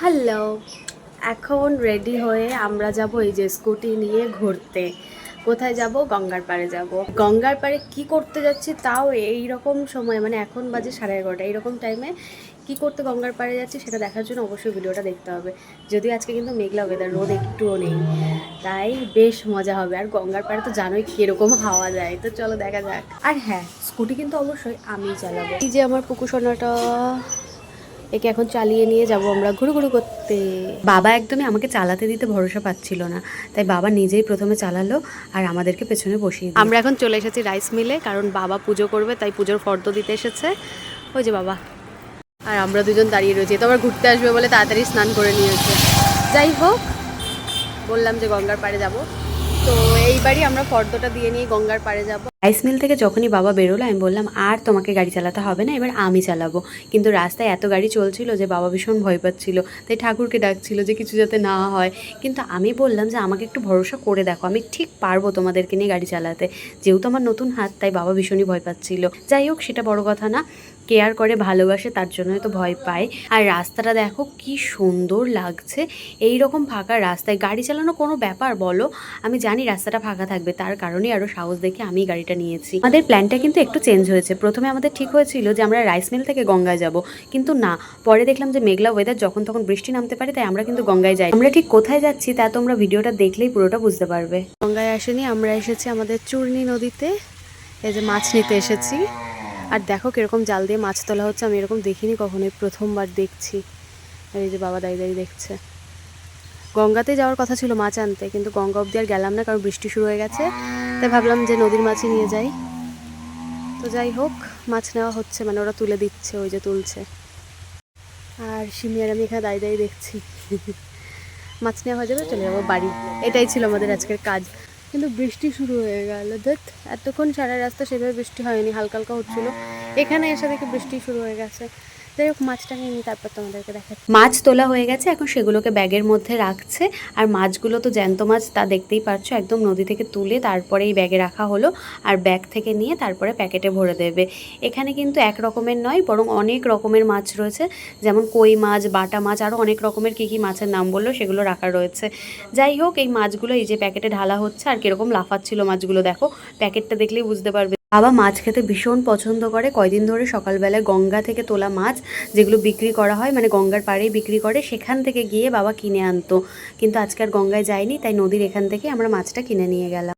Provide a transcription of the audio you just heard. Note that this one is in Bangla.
হ্যালো, এখন রেডি হয়ে আমরা যাব এই যে স্কুটি নিয়ে ঘুরতে। কোথায় যাব? গঙ্গার পাড়ে যাব। গঙ্গার পাড়ে কি করতে যাচ্ছি তাও এই রকম সময়, মানে এখন বাজে 11:30, এইরকম টাইমে কি করতে গঙ্গার পাড়ে যাচ্ছি সেটা দেখার জন্য অবশ্যই ভিডিওটা দেখতে হবে। যদিও আজকে কিন্তু মেঘলা ওয়েদার, রোদ একটুও নেই, তাই বেশ মজা হবে। আর গঙ্গার পাড়ে তো জানোই কীরকম হাওয়া যায়, তো চলো দেখা যাক। আর হ্যাঁ, স্কুটি কিন্তু অবশ্যই আমিই চালাবো। এই যে আমার পুকুসোনাটা, একে এখন চালিয়ে নিয়ে যাব আমরা ঘুরু ঘুরু করতে। বাবা একদমই আমাকে চালাতে দিতে ভরসা পাচ্ছিল না, তাই বাবা নিজেই প্রথমে চালালো আর আমাদেরকে পেছনে বসিয়ে দিল। আমরা এখন চলে এসেছি রাইস মিলে, কারণ বাবা পুজো করবে, তাই পুজোর ফর্দ দিতে এসেছে। ওই যে বাবা আর আমরা দুজন দাঁড়িয়ে রয়েছি। তো আবার ঘুরতে আসবে বলে তাড়াতাড়ি স্নান করে নিয়েছে। যাই হোক, বললাম যে গঙ্গার পাড়ে যাব, তো এইবারই আমরা ফর্দটা দিয়ে নিয়ে গঙ্গার পাড়ে যাব। রাইস মিল থেকে যখনই বাবা বেরোলো আমি বললাম আর তোমাকে গাড়ি চালাতে হবে না, এবার আমি চালাবো। কিন্তু রাস্তায় এত গাড়ি চলছিল যে বাবা ভীষণ ভয় পাচ্ছিল, তাই ঠাকুরকে ডাকছিল যে কিছু যাতে না হয়। কিন্তু আমি বললাম যে আমাকে একটু ভরসা করে দেখো, আমি ঠিক পারবো তোমাদেরকে নিয়ে গাড়ি চালাতে। যেহেতু আমার নতুন হাত, তাই বাবা ভীষণই ভয় পাচ্ছিল। যাই হোক, সেটা বড় কথা না, কেয়ার করে ভালোবাসে তার জন্যই তো ভয় পায়। আর রাস্তাটা দেখো কি সুন্দর লাগছে। এই রকম ফাঁকা রাস্তায় গাড়ি চালানো কোনো ব্যাপার বলো? আমি জানি রাস্তাটা ফাঁকা থাকবে, তার কারণেই আরও সাহস দেখে আমি গাড়িটা নিয়েছি। আমাদের প্ল্যানটা কিন্তু একটু চেঞ্জ হয়েছে। প্রথমে আমাদের ঠিক হয়েছিল যে আমরা রাইস মিল থেকে গঙ্গায় যাব, কিন্তু না, পরে দেখলাম যে মেঘলা ওয়েদার, যখন তখন বৃষ্টি নামতে পারে, তাই আমরা কিন্তু গঙ্গায় যাই। আমরা ঠিক কোথায় যাচ্ছি তা তোমরা ভিডিওটা দেখলেই পুরোটা বুঝতে পারবে। গঙ্গায় আসেনি, আমরা এসেছি আমাদের চূর্ণী নদীতে। এই যে মাছ নিতে এসেছি, আর দেখো কিরকম জাল দিয়ে মাছ তোলা হচ্ছে। আমি এরকম দেখিনি কখনোই, প্রথমবার দেখছি। আর এই যে বাবা দাঁড়িয়ে দাঁড়িয়ে দেখছে। গঙ্গাতে যাওয়ার কথা ছিল মাছ আনতে, কিন্তু গঙ্গা অবধি আর গেলাম না, কারণ বৃষ্টি শুরু হয়ে গেছে। তাই ভাবলাম যে নদীর মাছই নিয়ে যাই। তো যাই হোক, মাছ নেওয়া হচ্ছে, মানে ওরা তুলে দিচ্ছে, ওই যে তুলছে। আর সিমি আর আমি এখানে দাঁড়িয়ে দাঁড়িয়ে দেখছি। মাছ নেওয়া হয়ে যাবে, চলে যাবো বাড়ি। এটাই ছিল আমাদের আজকের কাজ। কিন্তু বৃষ্টি শুরু হয়ে গেল। দেখ, এতক্ষণ সারা রাস্তা সেভাবে বৃষ্টি হয়নি, হালকা হালকা হচ্ছিল। এখানে এসে দেখি বৃষ্টি শুরু হয়ে গেছে। যাই হোক, মাছটা নিয়ে নিই, তারপর তোমাদেরকে দেখাচ্ছি। মাছ তোলা হয়ে গেছে, এখন সেগুলোকে ব্যাগের মধ্যে রাখছে। আর মাছগুলো তো জ্যান্ত মাছ, তা দেখতেই পারছো, একদম নদী থেকে তুলে তারপরে এই ব্যাগে রাখা হলো। আর ব্যাগ থেকে নিয়ে তারপরে প্যাকেটে ভরে দেবে। এখানে কিন্তু এক রকমের নয়, বরং অনেক রকমের মাছ রয়েছে, যেমন কই মাছ, বাটা মাছ, আরও অনেক রকমের কী কী মাছের নাম বললো সেগুলো রাখা রয়েছে। যাই হোক, এই মাছগুলো এই যে প্যাকেটে ঢালা হচ্ছে। আর কীরকম লাফাচ্ছিল মাছগুলো দেখো, প্যাকেটটা দেখলেই বুঝতে পারবে। বাবা মাছ খেতে ভীষণ পছন্দ করে। কয়দিন ধরে সকালবেলায় গঙ্গা থেকে তোলা মাছ, যেগুলো বিক্রি করা হয়, মানে গঙ্গার পাড়েই বিক্রি করে, সেখান থেকে গিয়ে বাবা কিনে আনতো। কিন্তু আজকে আর গঙ্গায় যায়নি, তাই নদীর এখান থেকে আমরা মাছটা কিনে নিয়ে গেলাম।